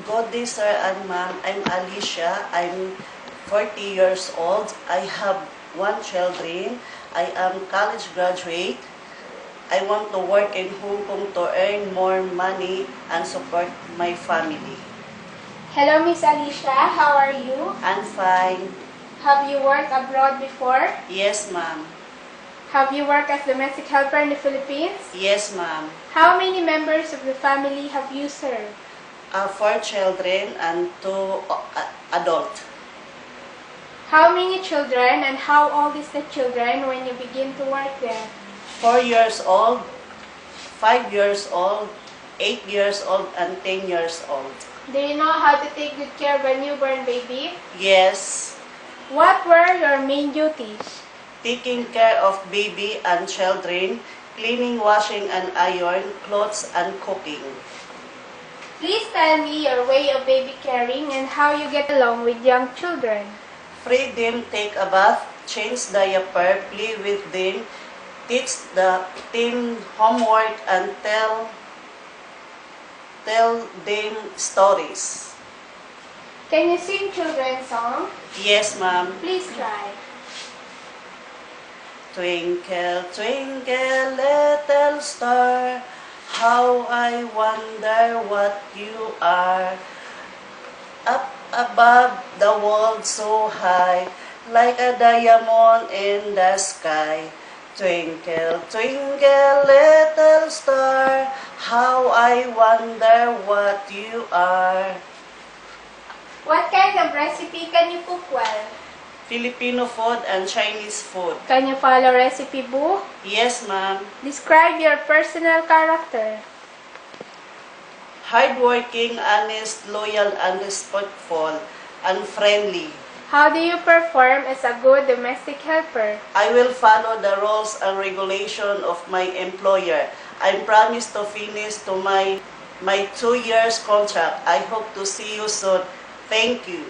Good day, sir and ma'am. I'm Alicia. I'm 40 years old. I have one children. I am college graduate. I want to work in Hong Kong to earn more money and support my family. Hello, Miss Alicia. How are you? I'm fine. Have you worked abroad before? Yes, ma'am. Have you worked as domestic helper in the Philippines? Yes, ma'am. How many members of the family have you served? 4 children and 2 adults. How many children and how old is the children when you begin to work there? 4 years old, 5 years old, 8 years old, and 10 years old. Do you know how to take good care of a newborn baby? Yes. What were your main duties? Taking care of baby and children, cleaning, washing and iron, clothes and cooking. Please tell me your way of baby caring and how you get along with young children. Feed them, take a bath, change diaper, play with them, teach them homework and tell them stories. Can you sing children's song? Yes, ma'am. Please try. Twinkle, twinkle, little star, how I wonder what you are. Up above the world so high, like a diamond in the sky. Twinkle, twinkle, little star, how I wonder what you are. What kind of recipe can you cook well? Filipino food and Chinese food. Can you follow recipe book? Yes, ma'am. Describe your personal character. Hardworking, honest, loyal, and respectful, and friendly. How do you perform as a good domestic helper? I will follow the rules and regulation of my employer. I promise to finish to my 2 years contract. I hope to see you soon. Thank you.